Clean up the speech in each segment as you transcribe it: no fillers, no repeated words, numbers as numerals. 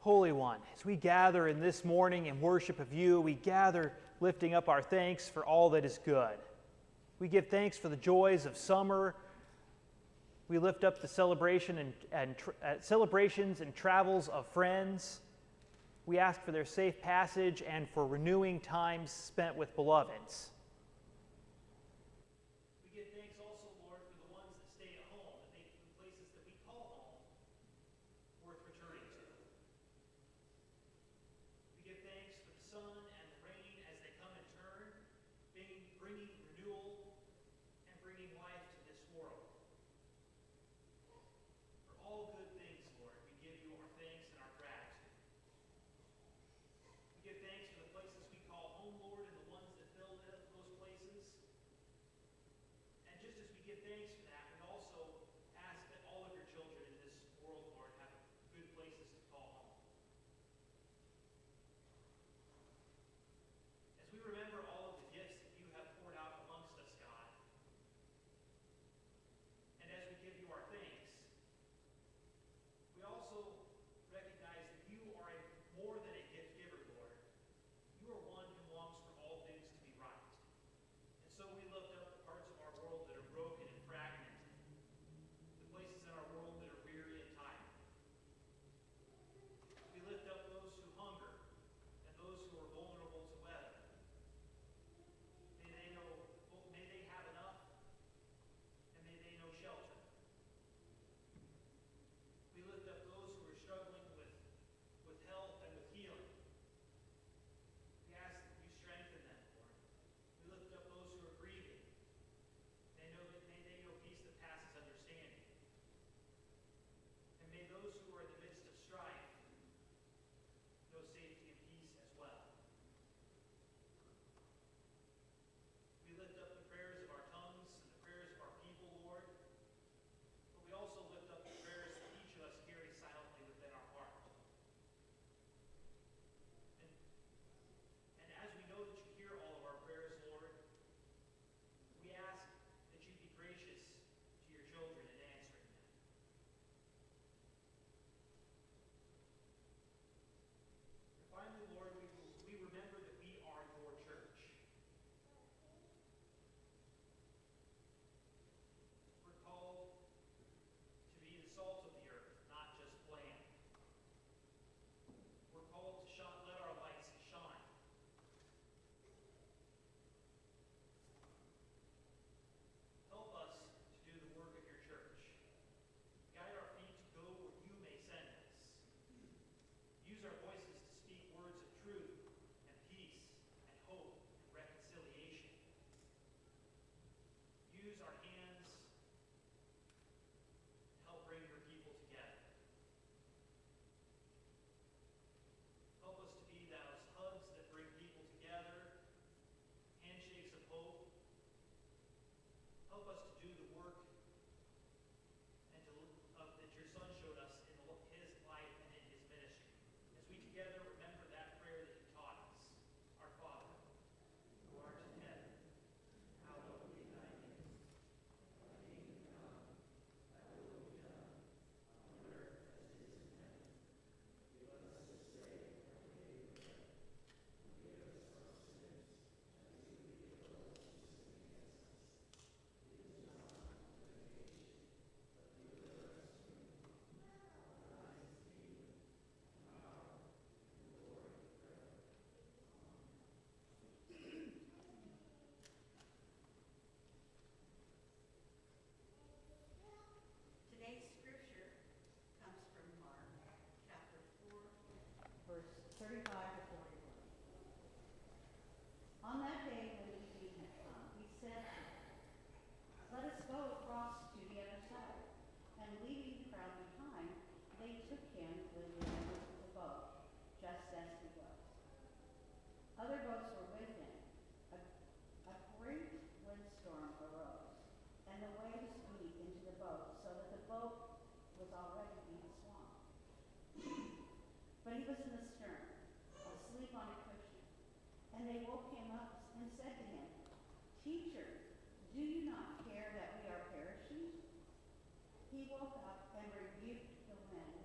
Holy One, as we gather in this morning in worship of you, we gather lifting up our thanks for all that is good. We give thanks for the joys of summer. We lift up the celebrations and travels of friends. We ask for their safe passage and for renewing times spent with beloveds. We give thanks also, Lord, for the ones that stay at home, that make the places that we call home worth returning to. We give thanks for the sun and the rain as they come in turn, bringing renewal and bringing life to this world. For all good things, Lord, we give you our thanks and our gratitude. We give thanks for the places we call home, Lord, and the ones that fill those places. And just as we give thanks for that, we also ask that all of your children in this world, Lord, have good places to call home. As we remember all of the gifts that you have poured out amongst us, God, and as we give you our thanks, we also recognize that you are more than a gift giver, Lord. You are one who longs for all things to be right. And so we lift up the parts of our world that are broken and fragmented, the places in our world that are weary and tired. We lift up those who hunger and those who are vulnerable to weather. May they have enough, and may they know shelter. We lift up those who are struggling with health and with healing. We ask that you strengthen them, Lord. We lift up those who are grieving. May they know peace that passes understanding. And may those who are in the midst of strife know safety and peace as well. We lift up the prayers of our tongues and the prayers of our people, Lord. But we also lift up the prayers that each of us carry silently within our heart. And as we know that you hear all of our prayers, Lord, we ask that you be gracious to your children in answering them. And finally, Lord, we remember that we are your church. We're called to be the salt of the earth, not just bland. We're called to let our lights shine. Help us to do the work of your church. Guide our feet to go where you may send us. Use our voices to speak words of truth and peace and hope and reconciliation. Use our hands to help bring your people together. Help us to be those hugs that bring people together, handshakes of hope. Help us to do the work and that your Son showed us in his life and in his ministry. As we together remember that prayer that you taught us, our Father, who art in heaven, hallowed be thy name. Thy kingdom come, thy will be done, on earth as it is in heaven. Give us this day our daily bread, and forgive us our sins, as we forgive those who sin against us. Lead us not into temptation, but deliver us from evil. For thine is the kingdom, and power, and glory forever. Today's scripture comes from Mark chapter 4, verse 35 to 41. On that day when evening had come, he said to them, "Let us go across to the other side." And leaving the crowd behind, they took him when they entered the boat, just as he was. Other boats were with him. A great windstorm arose, and the waves beat into the boat, so that the boat was already being swamped. But he was in the stern, asleep on a cushion. And they woke him up and said to him, "Teacher, do you not care that we are perishing?" He woke up and rebuked the wind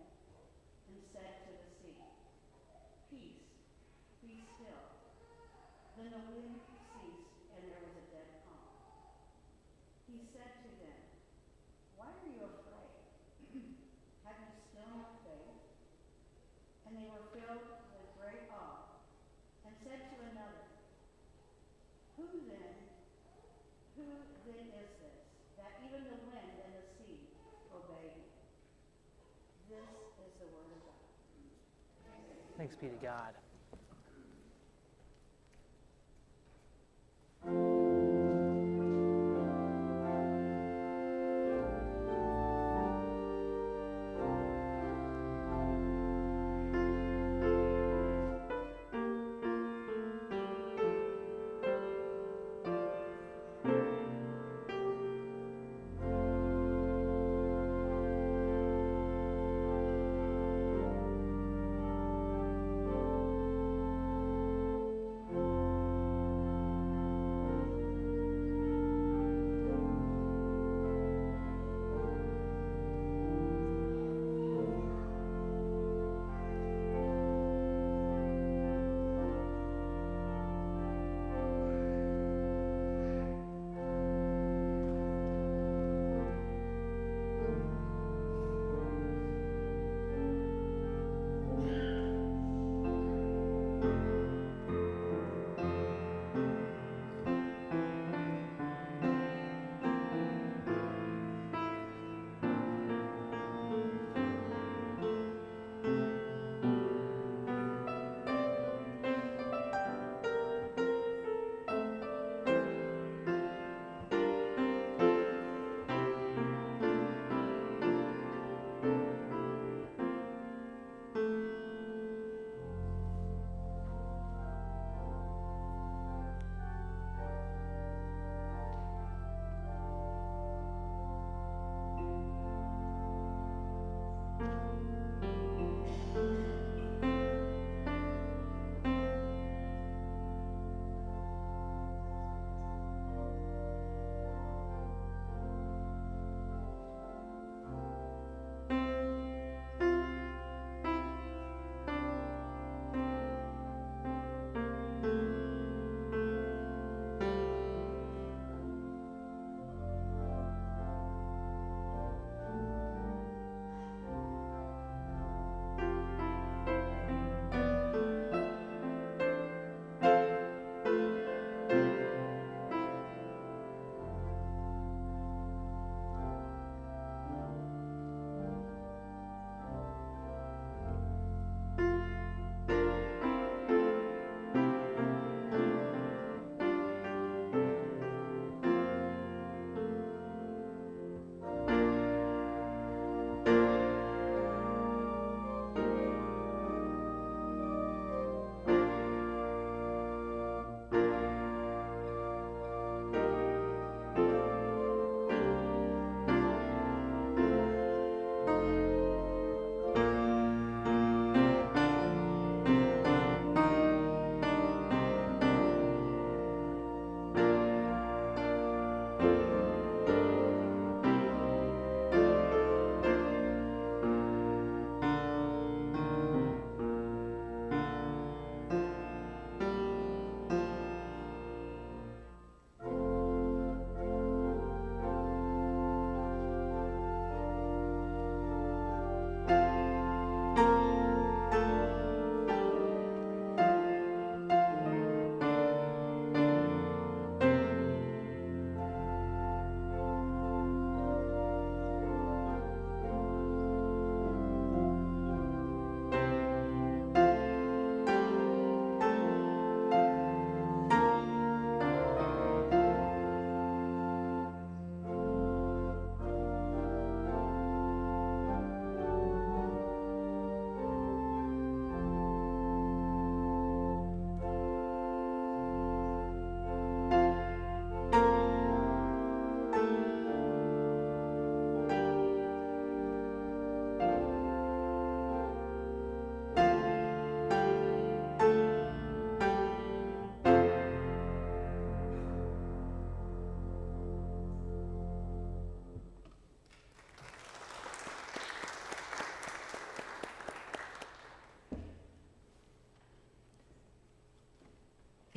and said to the sea, still. Then the wind ceased, and there was a dead calm. He said to them, "Why are you afraid? Have you still no faith?" And they were filled with great awe, and said to another, Who then is this, that even the wind and the sea obey him?" This is the word of God. Thanks be to God.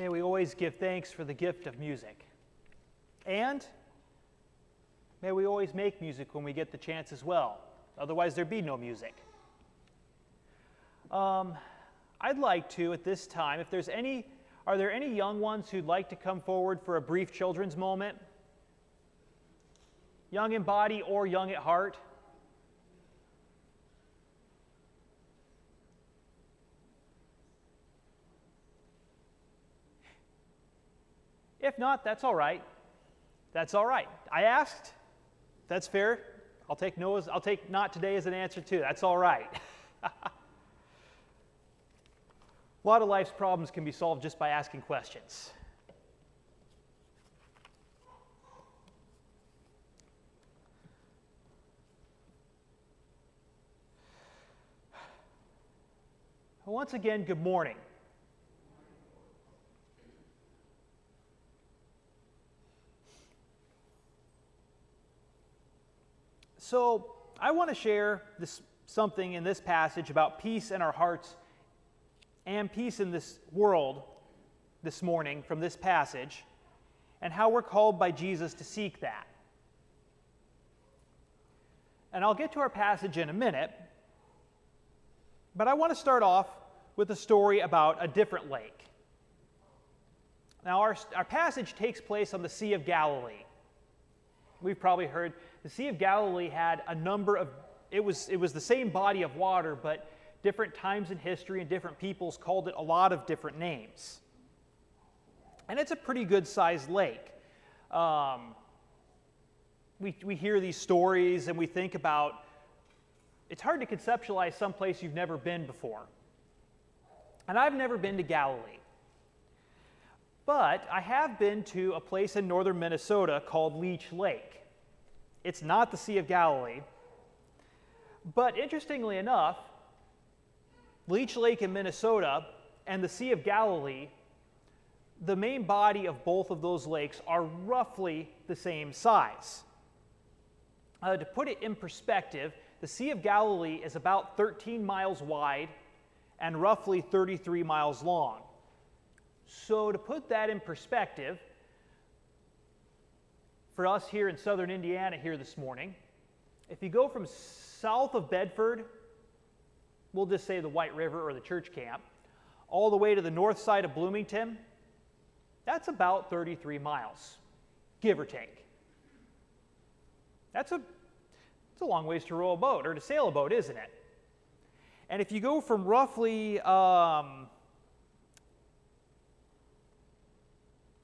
may we always give thanks for the gift of music. And may we always make music when we get the chance as well. Otherwise, there'd be no music. I'd like to, at this time, are there any young ones who'd like to come forward for a brief children's moment? Young in body or young at heart? If not, that's all right. That's all right. I asked. That's fair. I'll take not today as an answer too. That's all right. A lot of life's problems can be solved just by asking questions. Once again, good morning. So I want to share something in this passage about peace in our hearts and peace in this world this morning from this passage, and how we're called by Jesus to seek that. And I'll get to our passage in a minute, but I want to start off with a story about a different lake. Now our passage takes place on the Sea of Galilee. We've probably heard the Sea of Galilee had a number of, it was the same body of water, but different times in history and different peoples called it a lot of different names. And it's a pretty good sized lake. We hear these stories and we think about, it's hard to conceptualize someplace you've never been before. And I've never been to Galilee. But I have been to a place in northern Minnesota called Leech Lake. It's not the Sea of Galilee. But interestingly enough, Leech Lake in Minnesota and the Sea of Galilee, the main body of both of those lakes are roughly the same size. To put it in perspective, the Sea of Galilee is about 13 miles wide and roughly 33 miles long. So to put that in perspective, for us here in southern Indiana here this morning, if you go from south of Bedford, we'll just say the White River or the church camp, all the way to the north side of Bloomington, that's about 33 miles, give or take. It's a long ways to row a boat, or to sail a boat, isn't it? And if you go from roughly,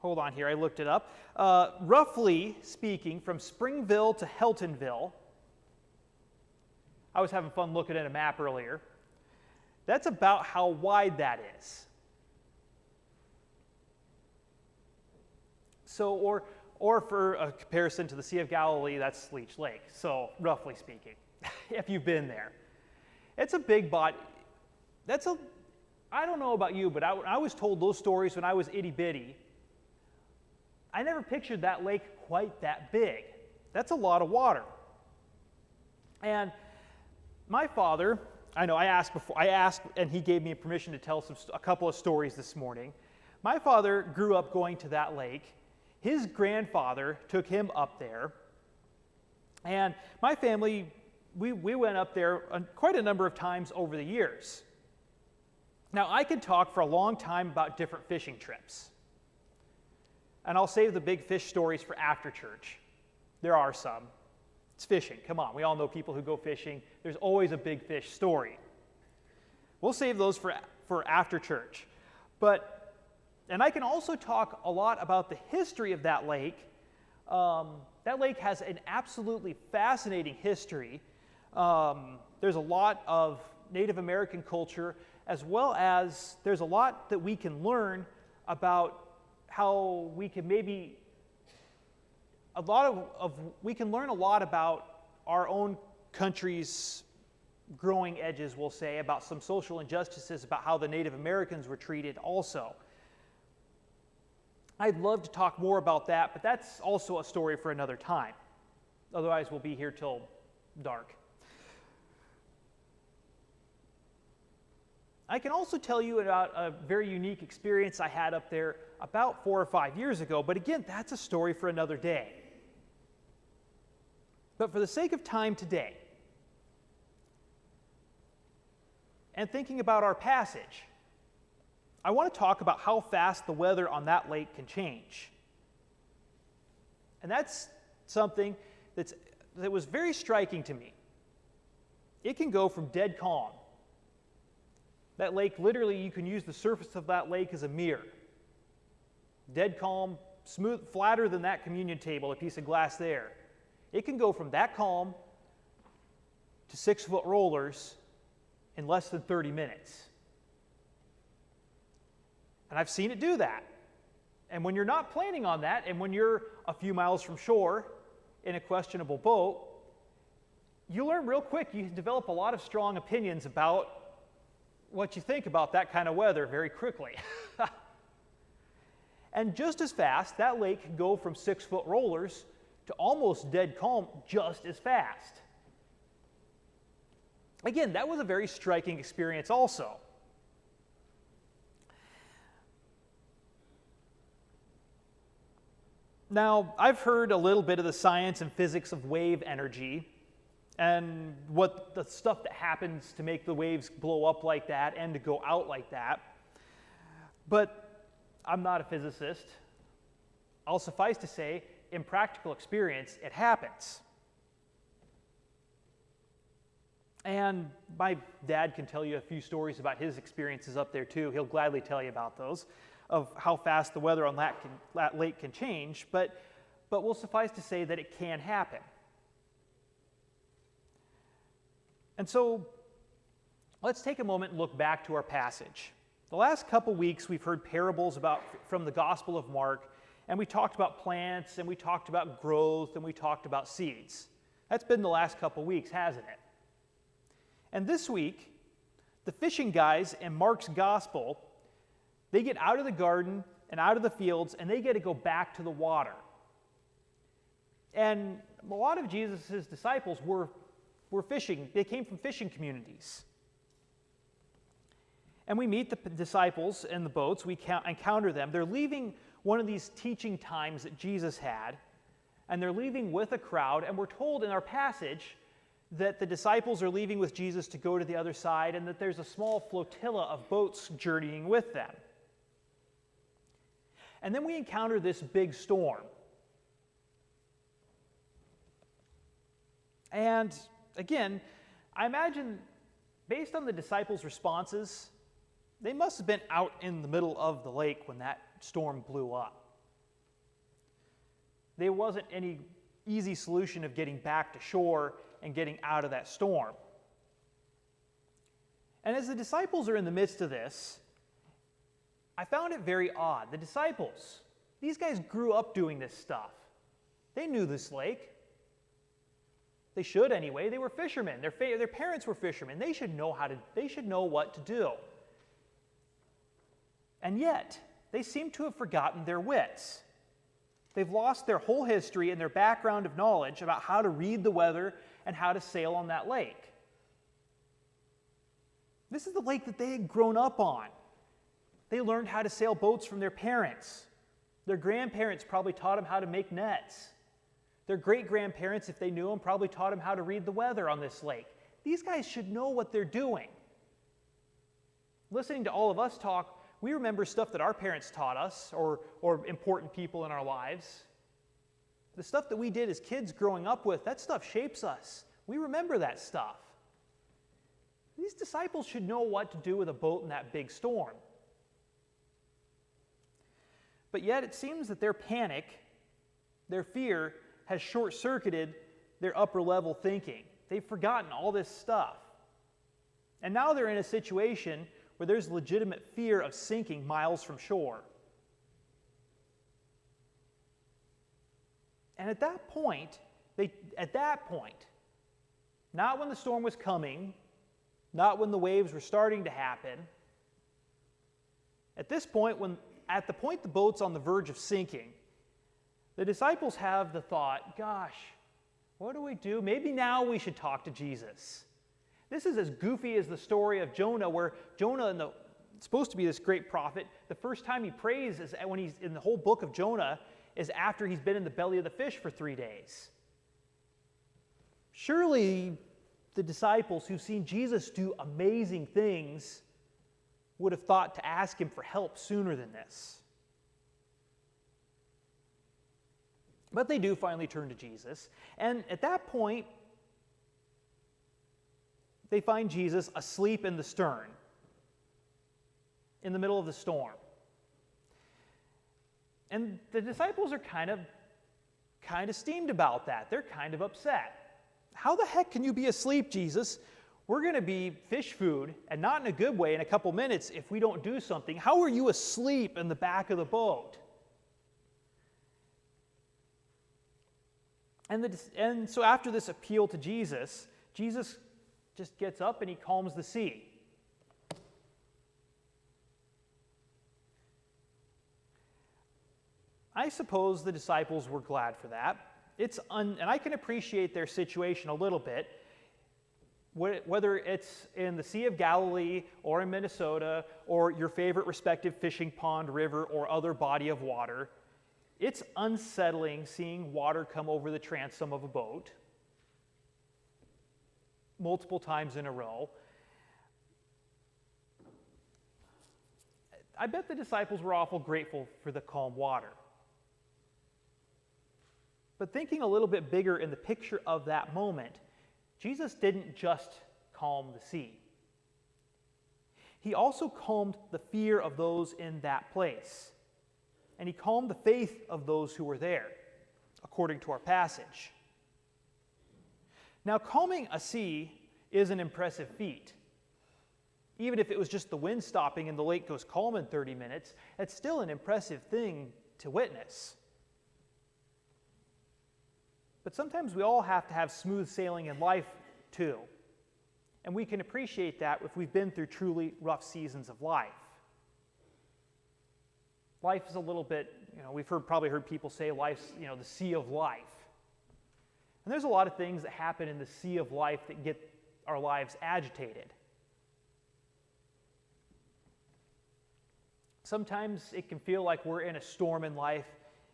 hold on here, I looked it up. Roughly speaking, from Springville to Heltonville, I was having fun looking at a map earlier, that's about how wide that is. So, or for a comparison to the Sea of Galilee, that's Leech Lake, so roughly speaking, if you've been there. It's a big body. I don't know about you, but I was told those stories when I was itty-bitty. I never pictured that lake quite that big. That's a lot of water. And my father, I know I asked and he gave me permission to tell a couple of stories this morning. My father grew up going to that lake. His grandfather took him up there. And my family, we went up there quite a number of times over the years. Now, I could talk for a long time about different fishing trips. And I'll save the big fish stories for after church. There are some. It's fishing. Come on, we all know people who go fishing. There's always a big fish story. We'll save those for after church. And I can also talk a lot about the history of that lake. That lake has an absolutely fascinating history. There's a lot of Native American culture, as well as there's a lot that we can learn about how we can we can learn a lot about our own country's growing edges, we'll say, about some social injustices, about how the Native Americans were treated also. I'd love to talk more about that, but that's also a story for another time. Otherwise, we'll be here till dark. I can also tell you about a very unique experience I had up there about 4 or 5 years ago, but again, that's a story for another day. But for the sake of time today, and thinking about our passage, I want to talk about how fast the weather on that lake can change. And that's something that was very striking to me. It can go from dead calm. That lake, literally, you can use the surface of that lake as a mirror. Dead calm, smooth, flatter than that communion table, a piece of glass there. It can go from that calm to 6-foot rollers in less than 30 minutes. And I've seen it do that. And when you're not planning on that, and when you're a few miles from shore in a questionable boat, you learn real quick, you develop a lot of strong opinions about what you think about that kind of weather very quickly. And just as fast, that lake can go from 6-foot rollers to almost dead calm just as fast. Again, that was a very striking experience also. Now, I've heard a little bit of the science and physics of wave energy and what the stuff that happens to make the waves blow up like that and to go out like that. But I'm not a physicist. I'll suffice to say, in practical experience, it happens. And my dad can tell you a few stories about his experiences up there too. He'll gladly tell you about those, of how fast the weather on that lake can change, but we'll suffice to say that it can happen. And so let's take a moment and look back to our passage. The last couple weeks we've heard parables from the Gospel of Mark, and we talked about plants, and we talked about growth, and we talked about seeds. That's been the last couple weeks, hasn't it? And this week, the fishing guys in Mark's Gospel, they get out of the garden and out of the fields, and they get to go back to the water. And a lot of Jesus' disciples were fishing. They came from fishing communities. And we meet the disciples in the boats. We encounter them. They're leaving one of these teaching times that Jesus had, and they're leaving with a crowd. And we're told in our passage that the disciples are leaving with Jesus to go to the other side, and that there's a small flotilla of boats journeying with them. And then we encounter this big storm. And again, I imagine, based on the disciples' responses, they must have been out in the middle of the lake when that storm blew up. There wasn't any easy solution of getting back to shore and getting out of that storm. And as the disciples are in the midst of this, I found it very odd. The disciples, these guys grew up doing this stuff. They knew this lake. They should anyway. They were fishermen. Their parents were fishermen. They should know what to do. And yet, they seem to have forgotten their wits. They've lost their whole history and their background of knowledge about how to read the weather and how to sail on that lake. This is the lake that they had grown up on. They learned how to sail boats from their parents. Their grandparents probably taught them how to make nets. Their great-grandparents, if they knew them, probably taught them how to read the weather on this lake. These guys should know what they're doing. Listening to all of us talk, we remember stuff that our parents taught us, or important people in our lives. The stuff that we did as kids growing up with, that stuff shapes us. We remember that stuff. These disciples should know what to do with a boat in that big storm. But yet it seems that their panic, their fear, has short-circuited their upper-level thinking. They've forgotten all this stuff. And now they're in a situation where there's legitimate fear of sinking miles from shore. And at that point, not when the storm was coming, not when the waves were starting to happen, at this point, at the point the boat's on the verge of sinking, the disciples have the thought, gosh, what do we do? Maybe now we should talk to Jesus. This is as goofy as the story of Jonah, where Jonah, supposed to be this great prophet, the first time he prays is when he's in the whole book of Jonah is after he's been in the belly of the fish for 3 days. Surely the disciples who've seen Jesus do amazing things would have thought to ask him for help sooner than this. But they do finally turn to Jesus, and at that point, they find Jesus asleep in the stern, in the middle of the storm. And the disciples are kind of steamed about that. They're kind of upset. How the heck can you be asleep, Jesus? We're going to be fish food, and not in a good way, in a couple minutes if we don't do something. How are you asleep in the back of the boat? And so after this appeal to Jesus, Jesus just gets up and he calms the sea. I suppose the disciples were glad for that. And I can appreciate their situation a little bit, whether it's in the Sea of Galilee or in Minnesota or your favorite respective fishing pond, river, or other body of water. It's unsettling seeing water come over the transom of a boat multiple times in a row. I bet the disciples were awful grateful for the calm water. But thinking a little bit bigger in the picture of that moment, Jesus didn't just calm the sea. He also calmed the fear of those in that place. And he calmed the faith of those who were there, according to our passage. Now, calming a sea is an impressive feat. Even if it was just the wind stopping and the lake goes calm in 30 minutes, it's still an impressive thing to witness. But sometimes we all have to have smooth sailing in life, too. And we can appreciate that if we've been through truly rough seasons of life. Life is a little bit, we've probably heard people say life's, the sea of life. And there's a lot of things that happen in the sea of life that get our lives agitated. Sometimes it can feel like we're in a storm in life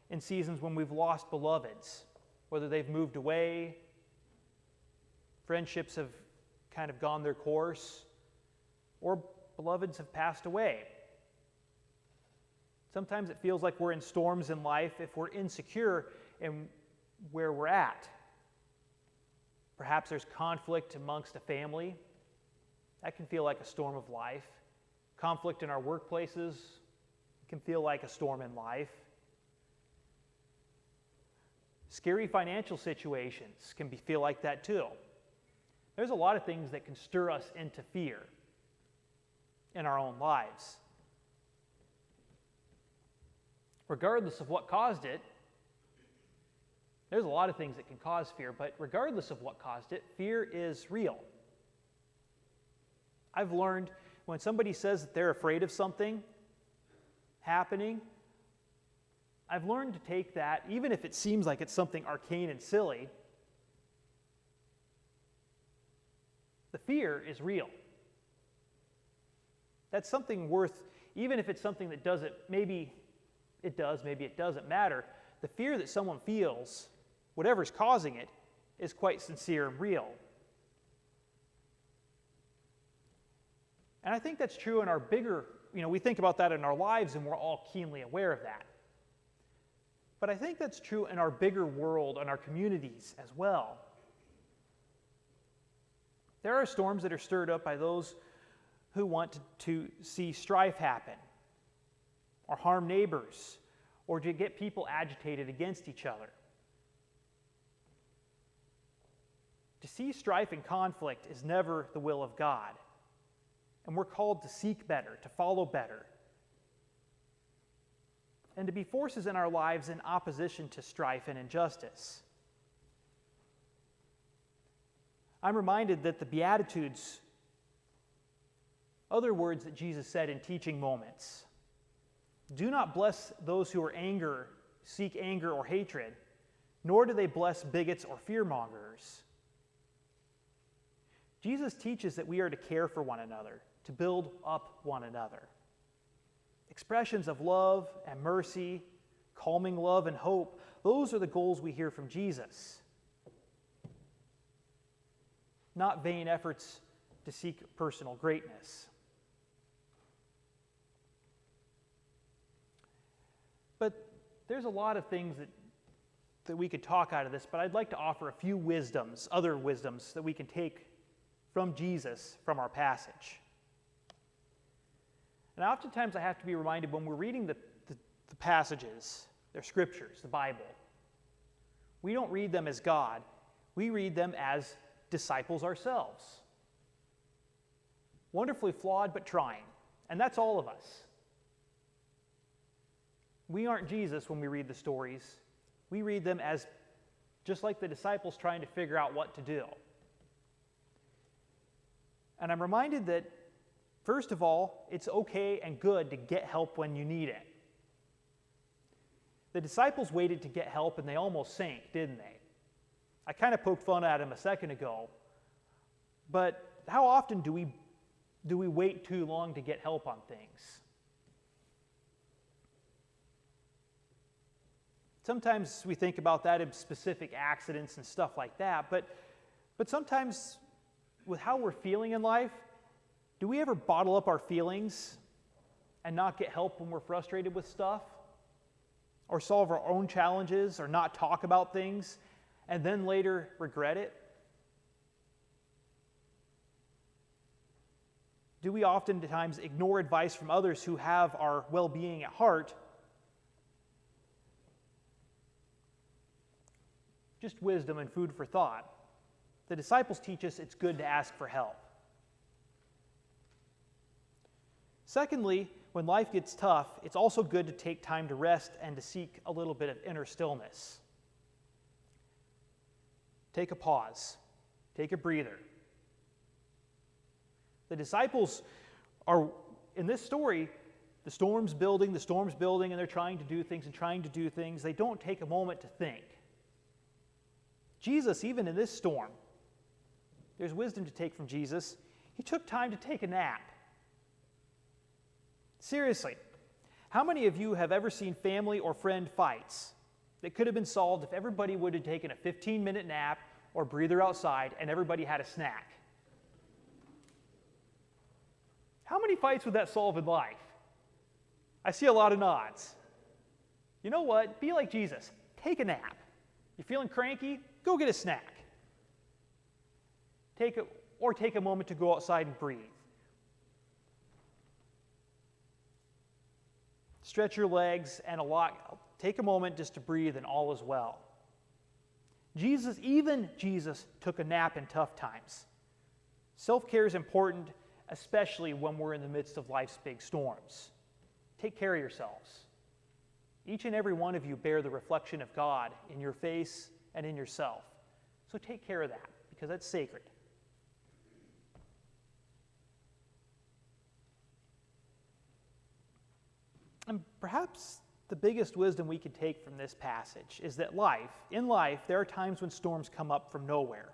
in seasons when we've lost beloveds, whether they've moved away, friendships have kind of gone their course, or beloveds have passed away. Sometimes it feels like we're in storms in life if we're insecure in where we're at. Perhaps there's conflict amongst a family. That can feel like a storm of life. Conflict in our workplaces can feel like a storm in life. Scary financial situations can feel like that too. There's a lot of things that can stir us into fear in our own lives. Regardless of what caused it, there's a lot of things that can cause fear, but regardless of what caused it, fear is real. I've learned when somebody says that they're afraid of something happening, I've learned to take that, even if it seems like it's something arcane and silly, the fear is real. That's something worth, even if it's something that doesn't, maybe it does, maybe it doesn't matter, the fear that someone feels, whatever's causing it, is quite sincere and real. And I think that's true in our bigger, we think about that in our lives and we're all keenly aware of that. But I think that's true in our bigger world and our communities as well. There are storms that are stirred up by those who want to see strife happen, or harm neighbors, or to get people agitated against each other. To see strife and conflict is never the will of God. And we're called to seek better, to follow better, and to be forces in our lives in opposition to strife and injustice. I'm reminded that the Beatitudes, other words that Jesus said in teaching moments, do not bless those who are seek anger or hatred, nor do they bless bigots or fearmongers. Jesus teaches that we are to care for one another, to build up one another. Expressions of love and mercy, calming love and hope, those are the goals we hear from Jesus. Not vain efforts to seek personal greatness. But there's a lot of things that we could talk out of this, but I'd like to offer a few other wisdoms that we can take from Jesus from our passage. And oftentimes I have to be reminded when we're reading the passages, their scriptures, the Bible, we don't read them as God. We read them as disciples ourselves. Wonderfully flawed, but trying. And that's all of us. We aren't Jesus when we read the stories. We read them as just like the disciples trying to figure out what to do. And I'm reminded that, first of all, it's okay and good to get help when you need it. The disciples waited to get help and they almost sank, didn't they? I kind of poked fun at them a second ago, but how often do we wait too long to get help on things? Sometimes we think about that in specific accidents and stuff like that, but sometimes with how we're feeling in life, do we ever bottle up our feelings and not get help when we're frustrated with stuff? Or solve our own challenges, or not talk about things, and then later regret it? Do we oftentimes ignore advice from others who have our well-being at heart? Just wisdom and food for thought. The disciples teach us it's good to ask for help. Secondly, when life gets tough, it's also good to take time to rest and to seek a little bit of inner stillness. Take a pause. Take a breather. The disciples are, in this story, the storm's building, and they're trying to do things. They don't take a moment to think. Jesus, even in this storm, there's wisdom to take from Jesus. He took time to take a nap. Seriously, how many of you have ever seen family or friend fights that could have been solved if everybody would have taken a 15-minute nap or breather outside and everybody had a snack? How many fights would that solve in life? I see a lot of nods. You know what? Be like Jesus. Take a nap. You feeling cranky? Go get a snack. Take a moment to go outside and breathe. Stretch your legs and take a moment just to breathe and all is well. Even Jesus took a nap in tough times. Self-care is important, especially when we're in the midst of life's big storms. Take care of yourselves. Each and every one of you bear the reflection of God in your face and in yourself. So take care of that, because that's sacred. And perhaps the biggest wisdom we could take from this passage is that in life, there are times when storms come up from nowhere.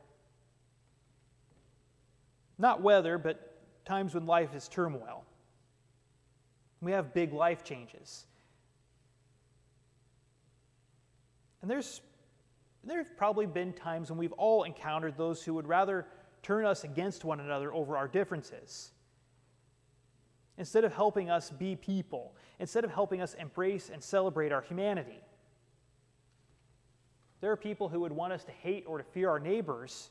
Not weather, but times when life is turmoil. We have big life changes. And there have probably been times when we've all encountered those who would rather turn us against one another over our differences. Instead of helping us be people, instead of helping us embrace and celebrate our humanity. There are people who would want us to hate or to fear our neighbors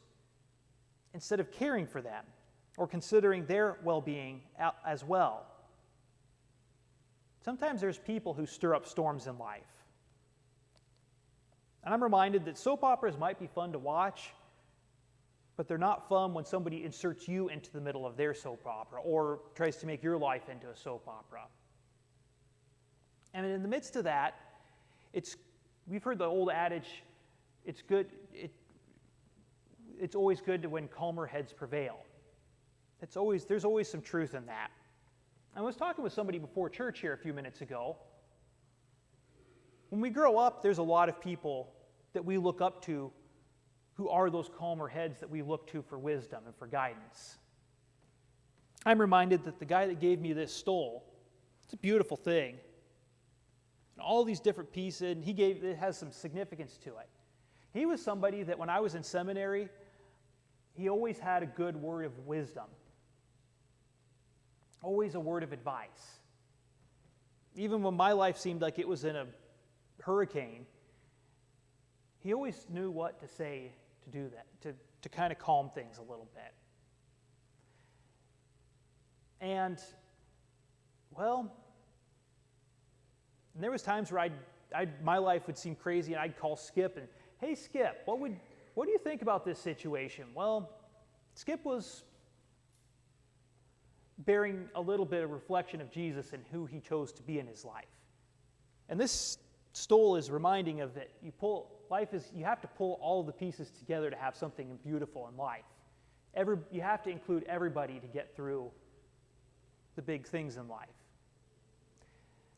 instead of caring for them or considering their well-being as well. Sometimes there's people who stir up storms in life. And I'm reminded that soap operas might be fun to watch, but they're not fun when somebody inserts you into the middle of their soap opera or tries to make your life into a soap opera. And in the midst of that, we've heard the old adage, it's always good when calmer heads prevail. There's always some truth in that. I was talking with somebody before church here a few minutes ago. When we grow up, there's a lot of people that we look up to who are those calmer heads that we look to for wisdom and for guidance. I'm reminded that the guy that gave me this stole, it's a beautiful thing. And all these different pieces, and it has some significance to it. He was somebody that when I was in seminary, he always had a good word of wisdom. Always a word of advice. Even when my life seemed like it was in a hurricane, he always knew what to say to do that, to kind of calm things a little bit. And, well, there was times where my life would seem crazy, and I'd call Skip and, hey, Skip, what do you think about this situation? Well, Skip was bearing a little bit of reflection of Jesus and who he chose to be in his life. And this stole is reminding of that you have to pull all of the pieces together to have something beautiful in life. You have to include everybody to get through the big things in life.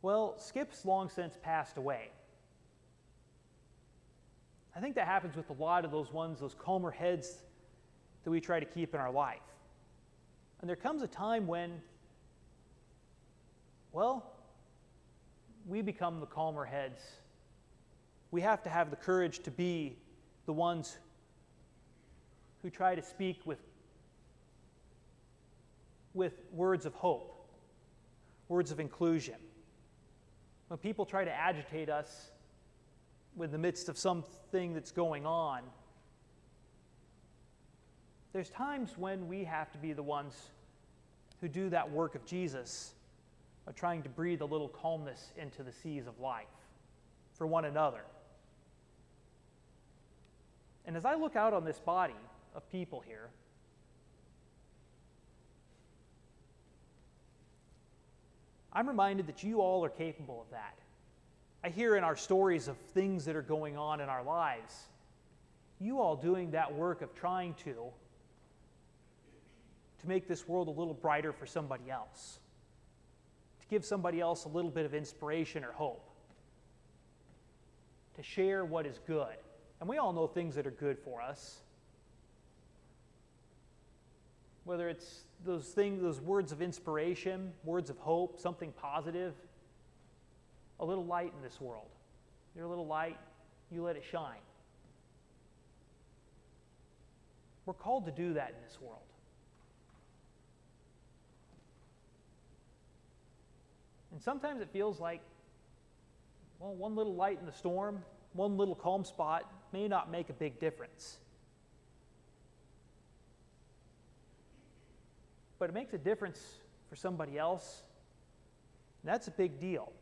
Well, Skip's long since passed away. I think that happens with a lot of those calmer heads that we try to keep in our life. And there comes a time when, well, we become the calmer heads. We have to have the courage to be the ones who try to speak with words of hope, words of inclusion. When people try to agitate us in the midst of something that's going on, there's times when we have to be the ones who do that work of Jesus, of trying to breathe a little calmness into the seas of life for one another. And as I look out on this body of people here, I'm reminded that you all are capable of that. I hear in our stories of things that are going on in our lives, you all doing that work of trying to make this world a little brighter for somebody else, to give somebody else a little bit of inspiration or hope, to share what is good. And we all know things that are good for us. Whether it's those words of inspiration, words of hope, something positive, a little light in this world. You're a little light, you let it shine. We're called to do that in this world. And sometimes it feels like, well, one little light in the storm, one little calm spot may not make a big difference. But it makes a difference for somebody else, and that's a big deal.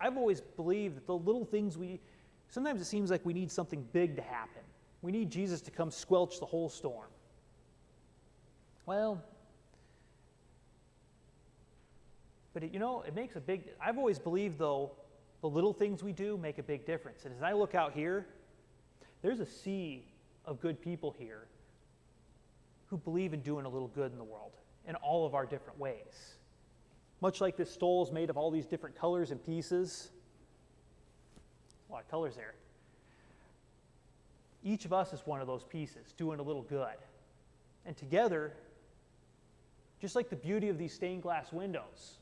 I've always believed that the little things sometimes it seems like we need something big to happen. We need Jesus to come squelch the whole storm. Well, but it makes I've always believed, though, the little things we do make a big difference. And as I look out here, there's a sea of good people here who believe in doing a little good in the world in all of our different ways. Much like this stole is made of all these different colors and pieces. A lot of colors there. Each of us is one of those pieces, doing a little good. And together, just like the beauty of these stained glass windows,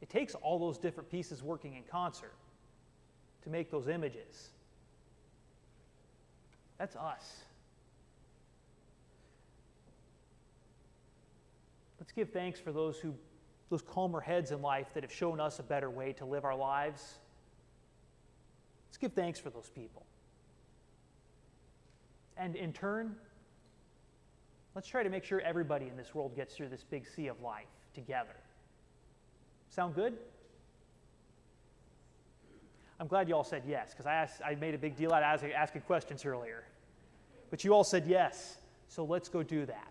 it takes all those different pieces working in concert to make those images. That's us. Let's give thanks for those calmer heads in life that have shown us a better way to live our lives. Let's give thanks for those people. And in turn, let's try to make sure everybody in this world gets through this big sea of life together. Sound good? I'm glad you all said yes, because I made a big deal out of asking questions earlier. But you all said yes, so let's go do that.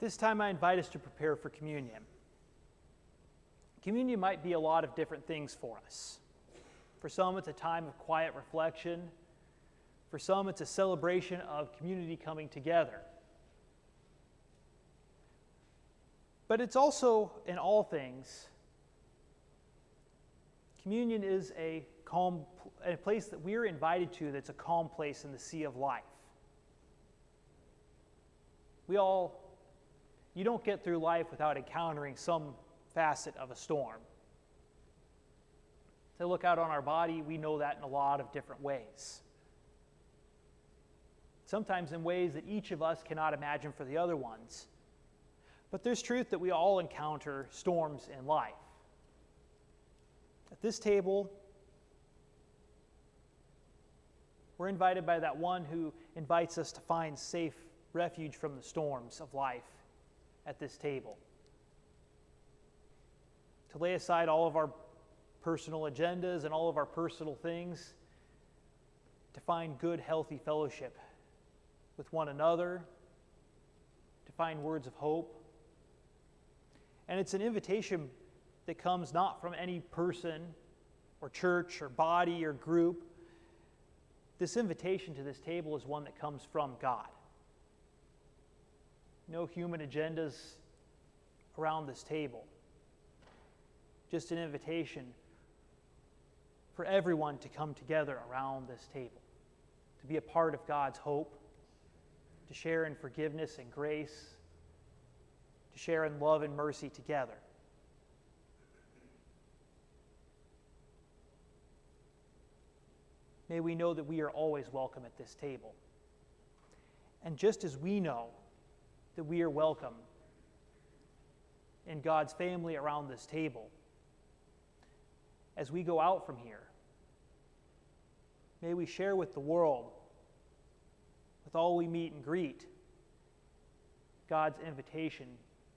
This time I invite us to prepare for communion. Communion might be a lot of different things for us. For some, it's a time of quiet reflection. For some, it's a celebration of community coming together. But it's also, in all things, communion is a place that we are invited to that's a calm place in the sea of life. You don't get through life without encountering some facet of a storm. To look out on our body, we know that in a lot of different ways. Sometimes in ways that each of us cannot imagine for the other ones. But there's truth that we all encounter storms in life. At this table, we're invited by that one who invites us to find safe refuge from the storms of life at this table. To lay aside all of our personal agendas and all of our personal things, to find good, healthy fellowship with one another, to find words of hope. And it's an invitation that comes not from any person or church or body or group. This invitation to this table is one that comes from God. No human agendas around this table. Just an invitation for everyone to come together around this table, to be a part of God's hope, to share in forgiveness and grace, to share in love and mercy together. May we know that we are always welcome at this table. And just as we know that we are welcome in God's family around this table, as we go out from here, may we share with the world, with all we meet and greet, God's invitation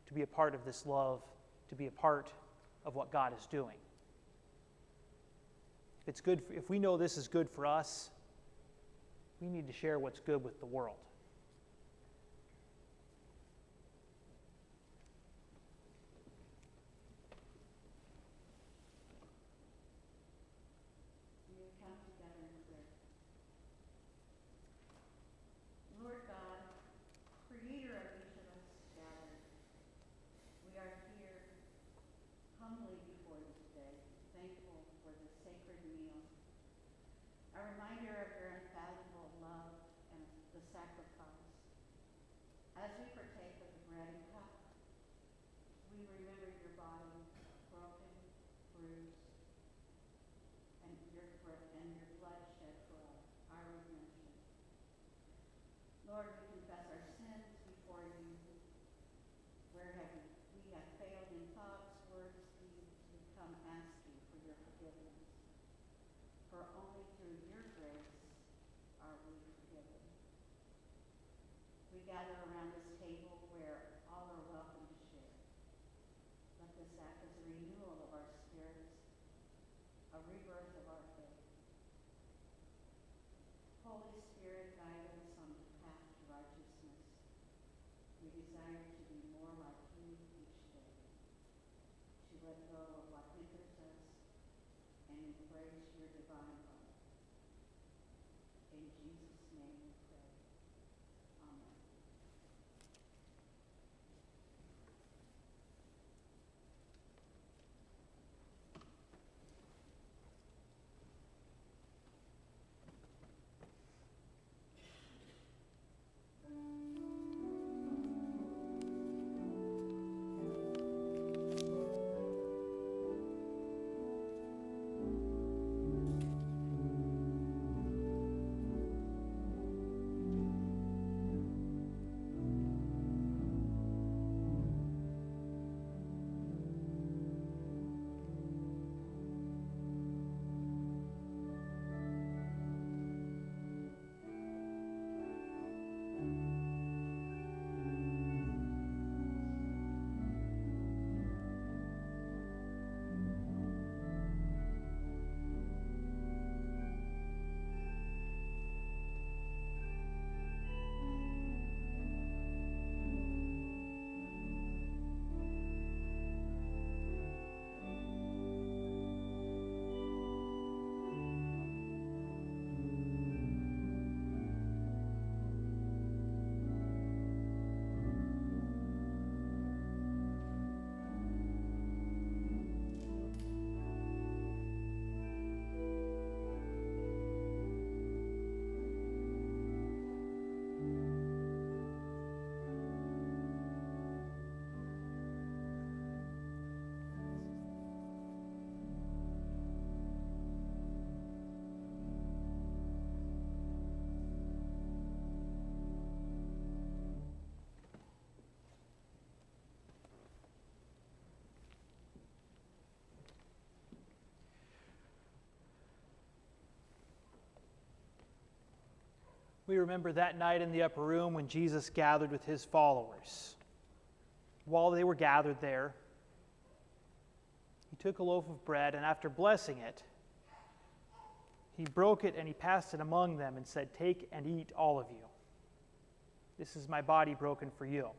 to be a part of this love, to be a part of what God is doing. If we know this is good for us, we need to share what's good with the world. We have come together in prayer. Lord God, creator of each of us gathered, we are here humbly before you today, thankful for this sacred meal, a reminder of your invaluable love and the sacrifice. As we partake of the bread and cup, we remember your body broken, bruised, and your blood shed for our redemption. Lord, we confess our sins before you. Where we have failed in thoughts, words, deeds, we come asking for your forgiveness. For only through your grace are we forgiven. We gather around this table where all are welcome to share. Let this act as a renewal of our spirits, a rebirth of our faith. Holy Spirit, guide us on the path to righteousness. We desire to be more like you each day, to let go of what hinders us and embrace your divine love. In Jesus' name we pray. Amen. We remember that night in the upper room when Jesus gathered with his followers. While they were gathered there, he took a loaf of bread, and after blessing it, he broke it and he passed it among them and said, "Take and eat, all of you. This is my body broken for you."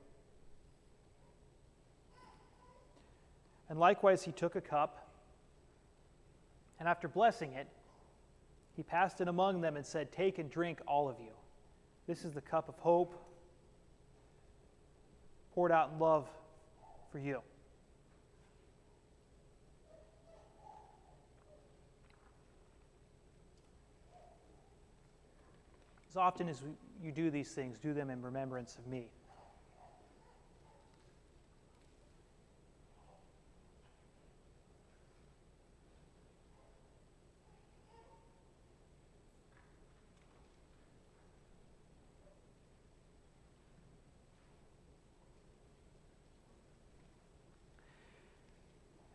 And likewise he took a cup, and after blessing it, he passed it among them and said, "Take and drink, all of you. This is the cup of hope poured out in love for you." As often as you do these things, do them in remembrance of me.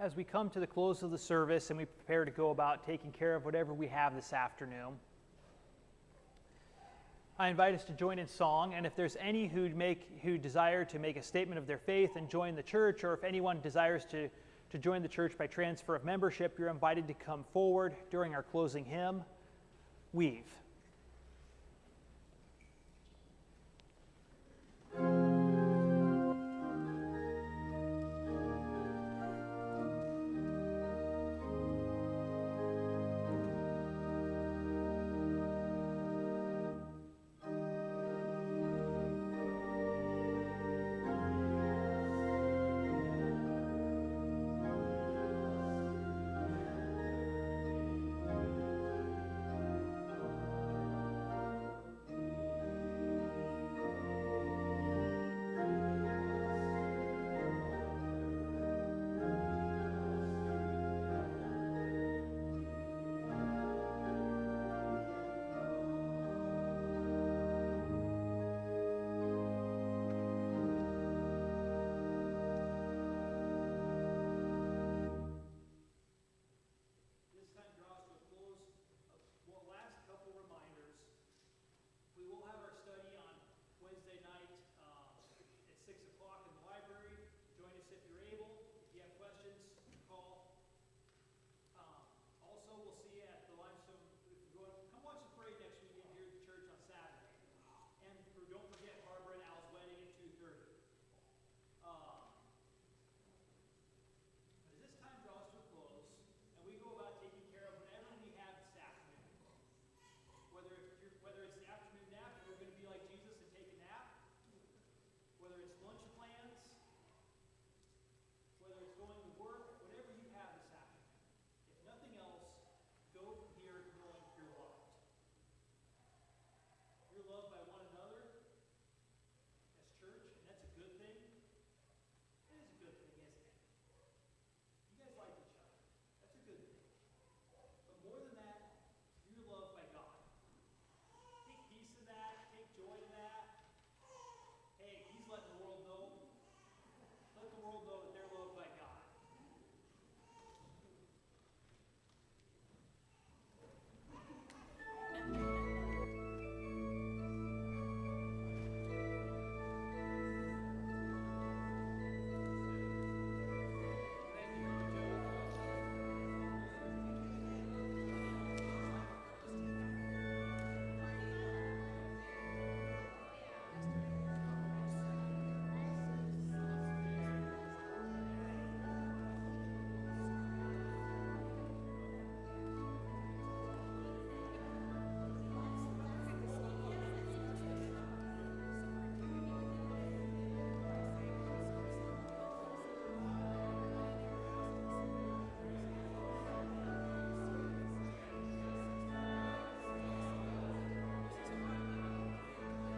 As we come to the close of the service and we prepare to go about taking care of whatever we have this afternoon, I invite us to join in song, and if there's any who desire to make a statement of their faith and join the church, or if anyone desires to join the church by transfer of membership, you're invited to come forward during our closing hymn, Weave.